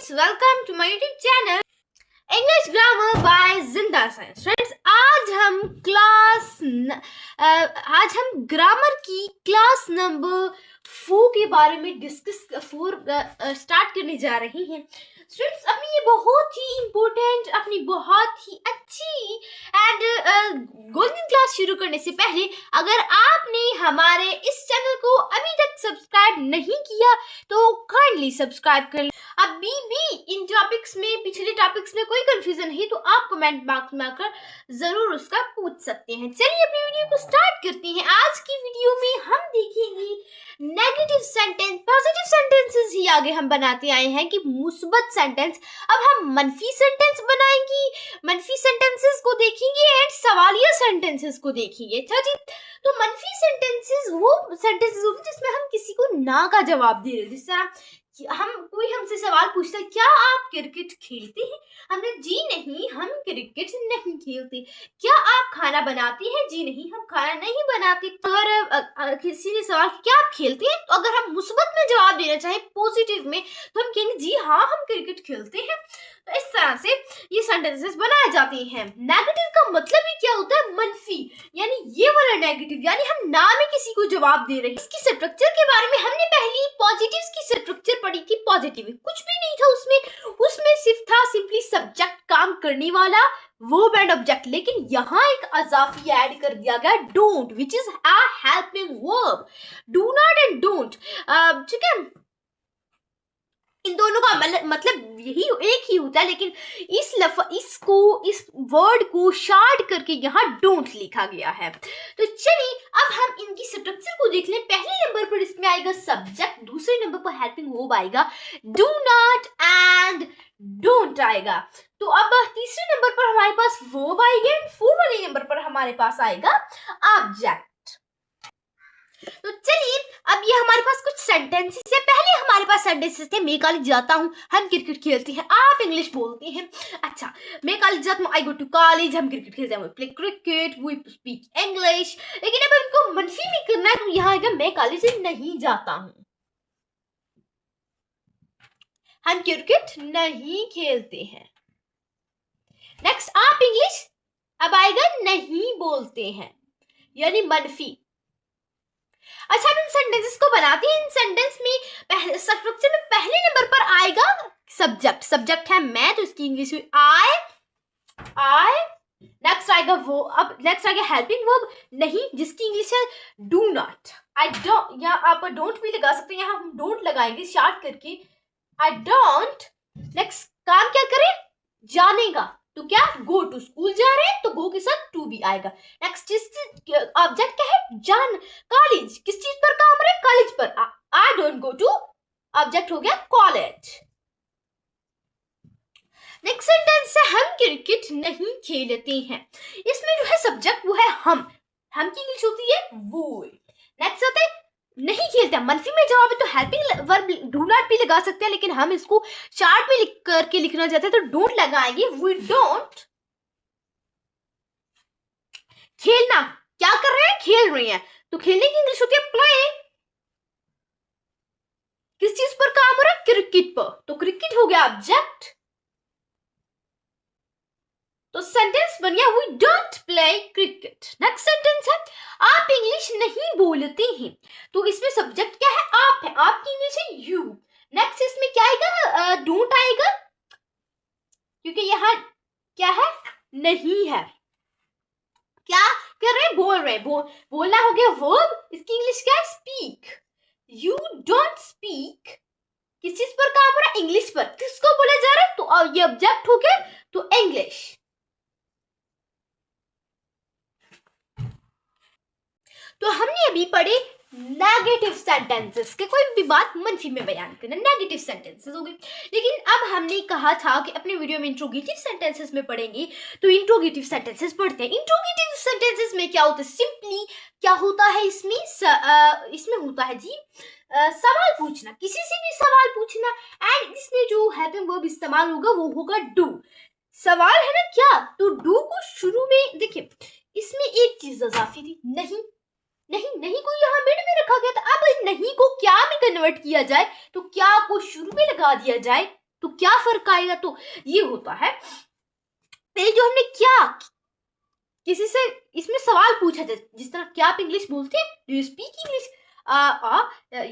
friends, welcome to my YouTube channel English Grammar by Zinda Science. Friends, आज हम grammar की class number 4 के बारे में स्टार्ट करने जा रहे हैं. स्टूडेंट्स, अपनी ये बहुत ही इम्पोर्टेंट, अपनी बहुत ही अच्छी एंड गोल्डन क्लास शुरू करने से पहले अगर आपने हमारे इस चैनल को अभी तक सब्सक्राइब नहीं किया तो काइंडली सब्सक्राइब कर लें. अभी भी इन टॉपिक्स में, पिछले टॉपिक्स में कोई कंफ्यूजन है तो आप कमेंट बॉक्स में आकर जरूर उसका पूछ सकते हैं. चलिए अपनी वीडियो को स्टार्ट करते हैं. आज की वीडियो में हम देखेंगे नेगेटिव सेंटेंस. पॉजिटिव सेंटेंसेस ही आगे हम बनाते आए हैं कि मुस्बत सेंटेंस. अब हम मनफी सेंटेंस बनाएंगे, मनफी सेंटेंसेस को देखेंगे एंड सवालिया सेंटेंसेस को देखेंगे. अच्छा जी, तो मनफी सेंटेंसेस वो सेंटेंसेस होंगे जिसमें हम किसी को ना का जवाब दे रहे हैं. जिससे कोई हमसे सवाल पूछता है, क्या आप क्रिकेट खेलते हैं? हमने जी नहीं, हम क्रिकेट नहीं खेलते. क्या आप खाना बनाते हैं? जी नहीं, हम खाना नहीं बनाते. अगर किसी ने सवाल क्या आप खेलते हैं, तो अगर हम मुस्बत में जवाब देना चाहें, पॉजिटिव में, तो हम कहेंगे जी हाँ, हम क्रिकेट खेलते हैं. तो इस तरह से ये सेंटेंसेस बनाए जाते हैं. नेगेटिव का मतलब ही क्या होता है? मनफी, यानी ये वाला नेगेटिव, यानी हम ना में किसी को जवाब दे रहे हैं. इसकी स्ट्रक्चर के बारे में हमने पहले पॉजिटिव्स की स्ट्रक्चर पढ़ी कि पॉजिटिव कुछ भी नहीं था उसमें सिर्फ था सिंपली सब्जेक्ट, काम करने वाला, वर्ब एंड ऑब्जेक्ट. लेकिन यहाँ एक अजाफी ऐड कर दिया गया, don't, which is a helping verb. Do not and don't, ठीक है, इन दोनों का मतलब यही एक ही होता है, लेकिन इस वर्ड को शार्ट करके यहाँ डोंट लिखा गया है. तो चलिए अब हम इनकी स्ट्रक्चर को देख लें. पहले नंबर पर इसमें आएगा सब्जेक्ट, दूसरे नंबर पर हेल्पिंग वर्ब आएगा, डू नॉट एंड डोंट आएगा. तो अब तीसरे नंबर पर हमारे पास वर्ब आएगा, फोर्थ वाले नंबर पर हमारे पास आएगा ऑब्जेक्ट. तो चलिए अब ये हमारे पास कुछ सेंटेंसेस है. पहले हमारे पास सेंटेंसेस थे, मैं कॉलेज जाता हूँ, हम क्रिकेट खेलते हैं, आप इंग्लिश बोलते हैं. अच्छा, मैं कॉलेज जाता हूँ, आई गो टू कॉलेज, हम क्रिकेट खेलते हैं, we play cricket, we speak English. लेकिन अब इनको मनफी में करना है तो यहाँ आएगा मैं कॉलेज नहीं जाता हूँ, हम क्रिकेट नहीं खेलते हैं. नेक्स्ट, आप इंग्लिश, अब आएगा नहीं बोलते हैं, यानी मनफी. अच्छा, अब इन सेंटेंसेस को बनाते हैं. इन सेंटेंस में पहले स्ट्रक्चर में पहले नंबर पर आएगा सब्जेक्ट. सब्जेक्ट है मैं, तो इसकी इंग्लिश हुई आई. नेक्स्ट आएगा वो, अब नेक्स्ट आएगा हेल्पिंग वर्ब नहीं, जिसकी इंग्लिश है डू नॉट. आई डोंट, या आप डोंट भी लगा सकते हैं, यहाँ हम डोंट लगाएंगे शार्ट करके, आई डोंट. नेक्स्ट, काम क्या करें? जाने का, तो क्या गो टू, स्कूल जा रहे हैं तो गो के साथ टू भी आएगा. नेक्स्ट, ऑब्जेक्ट क्या है? जान. कॉलेज, किस चीज पर काम रहे? कॉलेज पर. I don't go to, object हो गया कॉलेज. नेक्स्ट सेंटेंस है हम क्रिकेट नहीं खेलते हैं. इसमें जो है सब्जेक्ट वो है हम की इंग्लिश होती है वो. नेक्स्ट आता है नहीं खेलते, मनफी में जवाब है तो हेल्पिंग वर्ब डू नॉट भी लगा सकते हैं, लेकिन हम इसको चार्ट में लिख करके लिखना चाहते हैं तो डोंट लगाएंगे. We don't. खेलना, क्या कर रहे हैं? खेल रहे हैं, तो खेलने की इंग्लिश होती है प्ले. किस चीज पर काम हो रहा है? क्रिकेट पर, तो क्रिकेट हो गया ऑब्जेक्ट. तो सेंटेंस बन गया we don't play cricket. Next sentence है आप इंग्लिश नहीं बोलते हैं, तो इसमें सब्जेक्ट क्या है? आप है, आपकी इंग्लिश है यू. नेक्स्ट इसमें क्या आएगा? डोंट आएगा, क्योंकि यहाँ क्या है? नहीं है. क्या कर रहे हैं? बोल रहे हैं. बोलना हो गया वर्ब, इसकी इंग्लिश क्या है? स्पीक. यू डोंट स्पीक, किस चीज पर काम हो रहा है? इंग्लिश पर. किसको बोला जा रहा है? तो ये ऑब्जेक्ट हो गया, तो इंग्लिश. तो हमने अभी पढ़े नेगेटिव सेंटेंसेस के, कोई भी बात मनफी में बयान करना, नेगेटिव सेंटेंसेस हो गए. लेकिन अब हमने कहा था कि अपने वीडियो में इंट्रोगेटिव सेंटेंसेस में पढ़ेंगे, तो इंट्रोगेटिव सेंटेंसेस पढ़ते हैं. इंट्रोगेटिव सेंटेंसेस में क्या होता है? सिंपली क्या होता है इसमें होता है जी सवाल पूछना, किसी से भी सवाल पूछना, एंड इसमें जो हेल्पिंग वर्ब इस्तेमाल होगा वो होगा डू. सवाल है ना क्या, तो डू को शुरू में, देखिए इसमें एक चीज इजाफी थी, नहीं को यहाँ मिड में रखा गया था. अब नहीं को क्या में कन्वर्ट किया जाए, तो क्या को शुरू में लगा दिया जाए, तो क्या फर्क आएगा? तो ये होता है पहले जो हमने क्या किसी से इसमें सवाल पूछा था, जिस तरह क्या आप इंग्लिश बोलते हैं, do you speak English,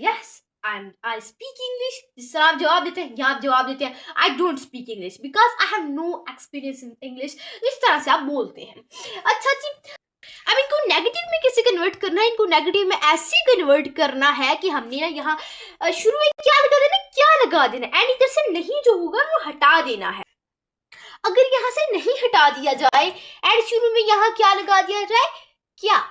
yes I speak English, जिस तरह आप जवाब देते हैं, यहाँ आप जवाब देते हैं I don't speak English because I have no experience in English, इस तरह से आप बोलते हैं। अच्छा जी, अब इनको नेगेटिव में कैसे कन्वर्ट करना है? इनको नेगेटिव में ऐसे कन्वर्ट करना है कि हमने ना यहाँ शुरू में क्या लगा देना, क्या लगा देना, एंड इधर से नहीं जो होगा वो हटा देना है। अगर यहाँ से नहीं हटा दिया जाए एंड शुरू में यहाँ क्या लगा दिया जाए, क्या,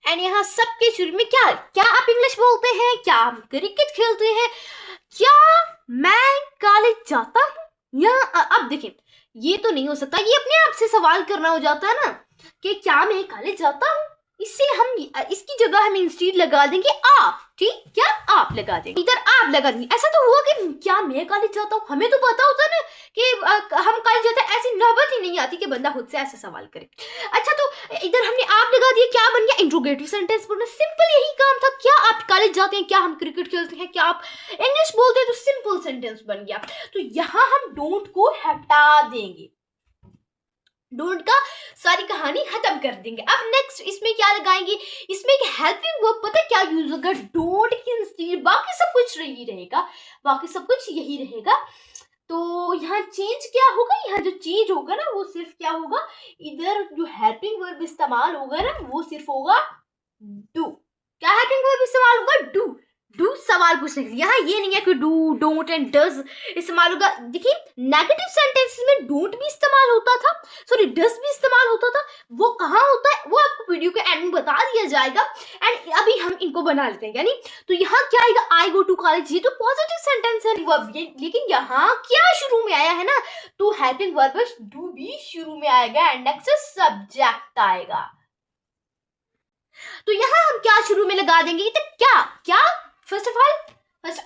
एंड यहाँ सबके शुरू में क्या, क्या आप इंग्लिश बोलते हैं, क्या हम क्रिकेट खेलते हैं, क्या मैं कॉलेज जाता हूँ, या अब देखें ये तो नहीं हो सकता, ये अपने आप से सवाल करना हो जाता है ना कि क्या मैं कॉलेज जाता हूँ, इससे हम इसकी जगह हम इंस्टीड लगा देंगे आप, ठीक, क्या आप लगा देंगे, इधर आप लगा देंगे। ऐसा तो हुआ कि क्या मैं कॉलेज जाता हूँ, हमें तो पता होता है ना कि हम कॉलेज जाते हैं, ऐसी नौबत ही नहीं आती कि बंदा खुद से ऐसा सवाल करे। अच्छा, तो इधर हमने आप लगा दिया, क्या बन गया, इंट्रोगेटिव सेंटेंस बनना, सिंपल यही काम था, क्या आप कॉलेज जाते हैं, क्या हम क्रिकेट खेलते हैं, क्या आप इंग्लिश बोलते हैं, तो सिंपल सेंटेंस बन गया। तो यहाँ हम डोंट को हटा देंगे, डोंट का सारी कहानी खत्म कर देंगे। अब नेक्स्ट इसमें क्या लगाएंगे, इसमें एक हेल्पिंग वर्ब पता है क्या यूज होगा, डोंट के इंस्टीड, बाकी सब कुछ यही रहेगा, बाकी सब कुछ यही रहेगा। तो यहाँ चेंज क्या होगा, यहाँ जो चेंज होगा ना वो सिर्फ क्या होगा, इधर जो हेल्पिंग वर्ब इस्तेमाल होगा ना वो सिर्फ होगा डू। क्या हेल्पिंग वर्ब इस्तेमाल होगा, डू, डू सवाल पूछने के लिए। यहाँ ये नहीं है कि डू, डोंट एंड डज इस्तेमाल होगा। देखिए नेगेटिव सेंटेंसेस में डोंट भी इस्तेमाल होता था, सॉरी डज भी इस्तेमाल होता था, वो कहाँ होता है वो आपको वीडियो के एंड में बता दिया जाएगा। एंड अभी हम इनको बना लेते हैं, यानी तो यहाँ क्या आएगा, आई गो टू कॉलेज, ये तो पॉजिटिव सेंटेंस है वर्ब, लेकिन यहाँ क्या शुरू में आया है ना, तो हेल्पिंग वर्ब डू भी शुरू में आएगा एंड नेक्स्ट सब्जेक्ट आएगा। तो यहाँ हम क्या शुरू में लगा देंगे, तो क्या, क्या फर्स्ट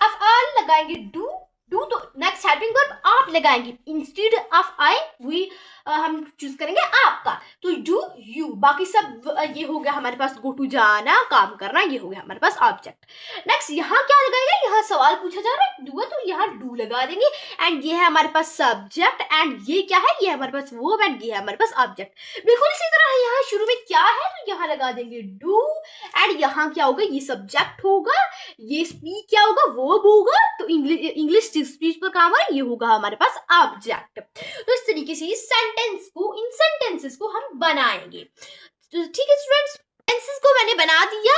ऑफ ऑल लगाएंगे डू, डू तो नेक्स्ट हेल्पिंग वर्ब आप लगाएंगे, इंस्टेड ऑफ आई वी हम चूज करेंगे आपका, तो डू यू, बाकी सब ये हो गया हमारे पास, गो टू जाना, काम करना, ये हो गया हमारे पास ऑब्जेक्ट। नेक्स्ट यहाँ क्या लगाएंगे, यहाँ सवाल पूछा जा रहा है डू है तो यहाँ डू लगा देंगे, एंड ये है हमारे पास सब्जेक्ट, एंड ये क्या है, ये हमारे पास वर्ब, एंड ये है हमारे पास ऑब्जेक्ट। बिल्कुल इसी तरह यहाँ शुरू में क्या है तो यहाँ लगा देंगे डू, एंड यहाँ क्या होगा, ये सब्जेक्ट होगा, ये स्पीक क्या होगा, वर्ब होगा, तो इंग्लिश स्पीच पर काम है, ये होगा हमारे पास ऑब्जेक्ट। तो इस तरीके से सेंटेंस को, इन सेंटेंसेस को हम बनाएंगे। तो ठीक है स्टूडेंट्स, सेंटेंसेस को मैंने बना दिया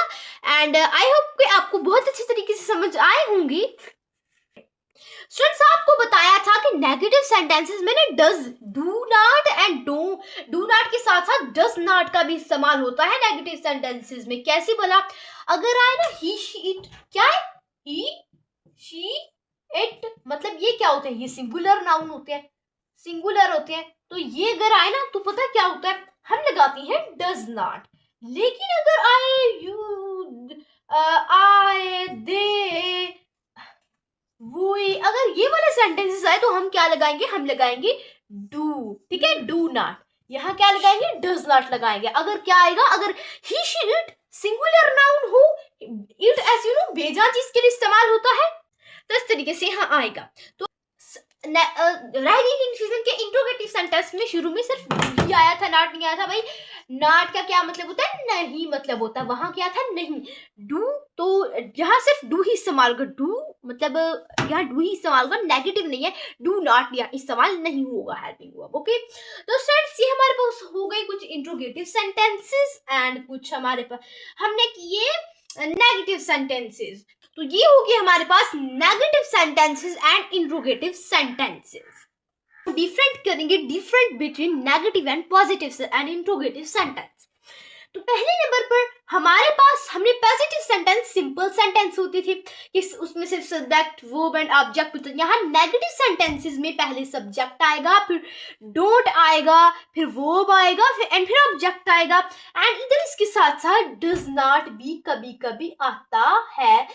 एंड आई होप कि आपको बहुत अच्छे तरीके से समझ आए होंगे। स्टूडेंट्स आपको बताया था कि नेगेटिव सेंटेंसेस में ना does, do not and do not के साथ साथ डज नॉट का भी इस्तेमाल होता है नेगेटिव सेंटेंसेस में। कैसे बोला, अगर आए ना ही शी इट, क्या है, ही शी इट, मतलब ये क्या होते हैं, ये सिंगुलर नाउन होते हैं, सिंगुलर होते हैं, तो ये अगर आए ना तो पता क्या होता है, हम लगाते हैं डज नॉट। लेकिन अगर आए यू, आए, दे, वो, अगर ये वाले सेंटेंसेस आए तो हम क्या लगाएंगे, हम लगाएंगे डू, ठीक है, डू नॉट। यहाँ क्या लगाएंगे, डज नॉट लगाएंगे। अगर क्या आएगा, अगर ही शी इट सिंगुलर नाउन हो, इट ऐसे यू नो बेजा चीज के लिए इस्तेमाल होता है, तो इस तरीके से यहाँ आएगा। तो राइटिंग कंफ्यूजन के इंट्रोगेटिव सेंटेंस में शुरू में सिर्फ ही आया था, नॉट नहीं आया था। भाई नॉट का क्या मतलब होता है, नहीं मतलब होता है, वहां क्या था, नहीं। डू, तो यहाँ सिर्फ डू ही इस्तेमाल होगा, डू मतलब यहाँ डू ही इस्तेमाल होगा, नेगेटिव नहीं है, डू नॉट इस्तेमाल नहीं होगा हेल्पिंग वर्ब। ओके, तो स्टूडेंट्स ये हमारे पास हो गई कुछ इंट्रोगेटिव सेंटेंसेस एंड कुछ हमारे पास हमने किए नेगेटिव सेंटेंसेस। तो ये होगी हमारे पास negative sentences and interrogative sentences. Different करेंगे, different between negative and positive and interrogative sentence. तो पहले नंबर पर हमारे पास हमने पॉजिटिव सेंटेंस सिंपल सेंटेंस होती थी कि उसमें सिर्फ सब्जेक्ट वर्ब एंड ऑब्जेक्ट होता है। यहाँ नेगेटिव सेंटेंसेस में पहले सब्जेक्ट आएगा, फिर डोंट आएगा, फिर वर्ब आएगा, फिर ऑब्जेक्ट आएगा, एंड इधर इसके साथ साथ डज नॉट भी कभी कभी आता है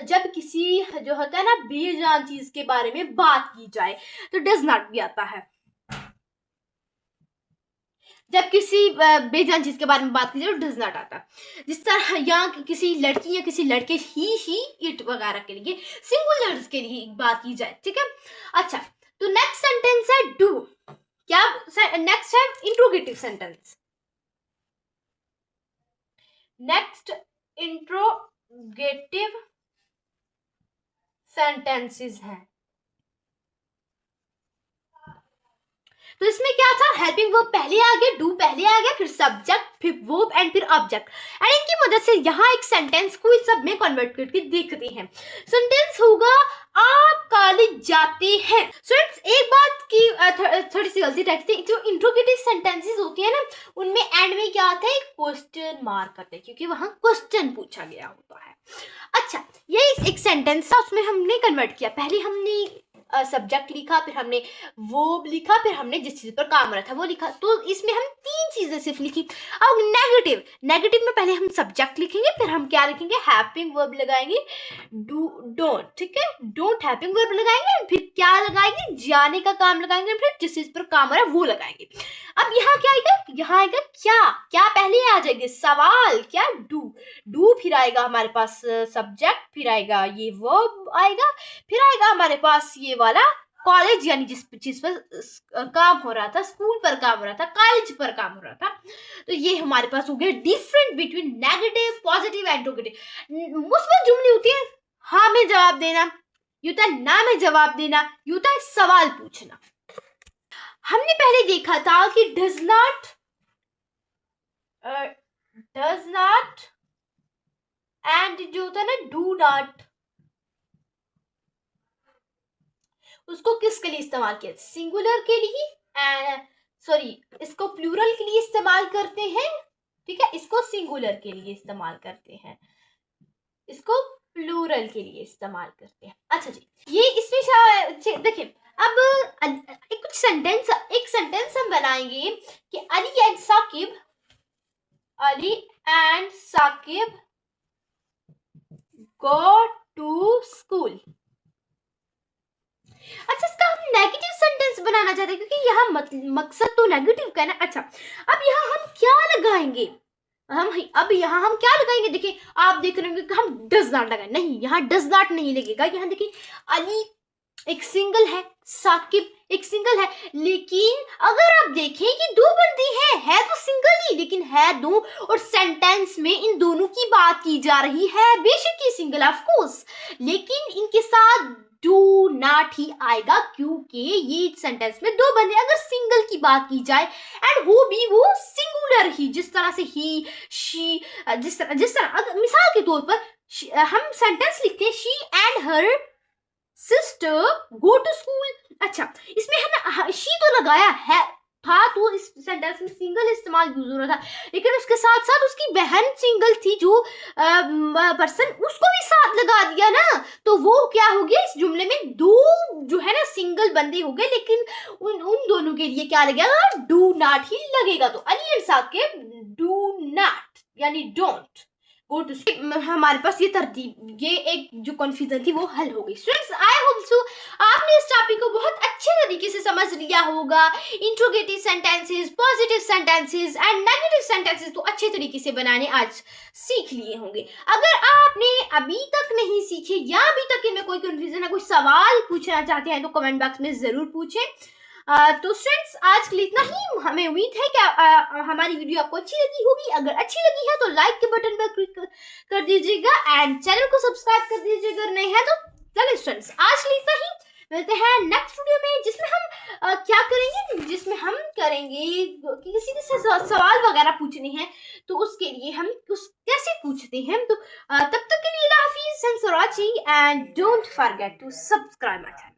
जब किसी जो होता है ना बेजान चीज के बारे में बात की जाए, तो डज नॉट भी आता है। जब किसी बेजान चीज के बारे में बात की जाए तो डज नॉट आता। जिस तरह यहाँ किसी लड़की या किसी लड़के ही, शी, इट वगैरह के लिए सिंगुलर्स के लिए बात की जाए, ठीक है। अच्छा, तो नेक्स्ट सेंटेंस है डू। क्या नेक्स्ट है interrogative sentence. Next interrogative sentences है। तो इसमें क्या था, हेल्पिंग वर्ब पहले आ गया, डू पहले आ गया, फिर सब्जेक्ट, फिर वर्ब एंड फिर ऑब्जेक्ट। एंड इनकी मदद से यहाँ एक सेंटेंस को इस सब में कन्वर्ट करके देखते हैं। सेंटेंस होगा आप कॉलेज जाते हैं। स्टूडेंट्स एक बात की थोड़ी सी गलती रखते हैं, जो इंट्रोगेटिव सेंटेंसेस होते हैं ना, उनमें एंड में क्या आता है, क्वेश्चन मार्क आता है, क्योंकि वहां क्वेश्चन पूछा गया होता है। अच्छा, ये एक सेंटेंस था, उसमें हमने कन्वर्ट किया। पहले हमने सब्जेक्ट लिखा, फिर हमने वर्ब लिखा, फिर हमने जिस चीज पर काम रहा था वो लिखा। तो इसमें हम 3 चीजें सिर्फ लिखी। अब नेगेटिव में पहले हम सब्जेक्ट लिखेंगे, फिर हम क्या लिखेंगे, हेल्पिंग वर्ब लगाएंगे, डू डोंट, ठीक है, डोंट हेल्पिंग वर्ब लगाएंगे, फिर क्या लगाएंगे, जाने का काम लगाएंगे, फिर जिस चीज पर काम रहा है वो लगाएंगे। अब यहाँ क्या आएगा, यहाँ आएगा क्या पहले आ जाएगी, सवाल, क्या, डू, फिर आएगा हमारे पास सब्जेक्ट, फिर आएगा ये वर्ब आएगा, फिर आएगा हमारे पास ये वाला कॉलेज, यानी जिस चीज पर काम हो रहा था, स्कूल पर काम हो रहा था, कॉलेज पर काम हो रहा था। तो ये हमारे पास हो गया different between negative, positive and interrogative. मुस्बत जुमले होती है हाँ में जवाब देना, यूं था ना में जवाब देना, यूं था सवाल पूछना। हमने पहले देखा था कि डज नॉट एंड जो होता है ना डू नॉट, उसको किसके लिए इस्तेमाल किया, सिंगुलर के लिए, इसको प्लूरल के लिए इस्तेमाल करते हैं, ठीक है, इसको सिंगुलर के लिए इस्तेमाल करते हैं, इसको प्लूरल के लिए इस्तेमाल करते हैं। अच्छा जी, ये इसमें देखिए, अब एक सेंटेंस हम बनाएंगे कि Ali and Sakib go to school. अच्छा, इसका हम नेगेटिव सेंटेंस बनाना चाहते हैं, क्योंकि यहाँ मकसद तो नेगेटिव का है ना। अच्छा, अब यहाँ हम क्या लगाएंगे, यहाँ हम क्या लगाएंगे, देखिए आप देख रहे होंगे कि हम डज नॉट लगाए, नहीं, यहाँ डज नॉट नहीं लगेगा। यहाँ देखिए अली एक सिंगल है, साकिब एक सिंगल है, लेकिन अगर आप देखें कि 2 बंदे है तो सिंगल ही, लेकिन है 2, और सेंटेंस में इन दोनों की बात की जा रही है, बेशक ये सिंगल ऑफ कोर्स, लेकिन इनके साथ डू नॉट ही आएगा, क्योंकि ये सेंटेंस में 2 बंदे, अगर सिंगल की बात की जाए एंड वो सिंगुलर ही, जिस तरह से ही, शी, जिस तरह अगर मिसाल के तौर पर हम सेंटेंस लिखते हैं she and her sister go to school. अच्छा, इसमें है ना शी तो लगाया है था, तो इस सेंटेंस में सिंगल इस्तेमाल यूज हो रहा था, लेकिन उसके साथ साथ उसकी बहन सिंगल थी, जो पर्सन, उसको भी साथ लगा दिया ना, तो वो क्या हो गया, इस जुमले में 2 जो है ना सिंगल बंदे हो गए, लेकिन उन दोनों के लिए क्या लगेगा, डू नॉट ही लगेगा। तो Ali and Sakib do not यानी डोंट गो टू स्कूल। हमारे पास ये तरतीब, ये एक जो कंफ्यूजन थी वो हल हो गई। स्टूडेंट्स, आई होप सो आपने इस टॉपिक को बहुत अच्छे तरीके से समझ लिया होगा। Interrogative sentences, positive sentences and negative sentences तो अच्छे तरीके से बनाने आज सीख लिए होंगे। अगर आपने अभी तक नहीं सीखे या अभी तक इनमें कोई कंफ्यूजन है, कोई सवाल पूछना चाहते हैं, तो कमेंट बॉक्स में जरूर पूछें। तो स्टूडेंट्स, आज के लिए इतना ही। हमें उम्मीद है कि हमारी वीडियो आपको अच्छी लगी होगी। अगर अच्छी लगी है तो लाइक के बटन पर क्लिक कर दीजिएगा एंड चैनल को सब्सक्राइब कर दीजिएगा अगर नहीं है तो। चलिए स्टूडेंट्स, आज के लिए इतना ही, मिलते हैं नेक्स्ट वीडियो में, जिसमें हम क्या करेंगे, जिसमें हम करेंगे कि किसी से सवाल वगैरह पूछने हैं, तो उसके लिए हम कैसे पूछते हैं। तो तब तक के लिए अल्लाह हाफिज़, thanks for watching and don't forget to subscribe my channel.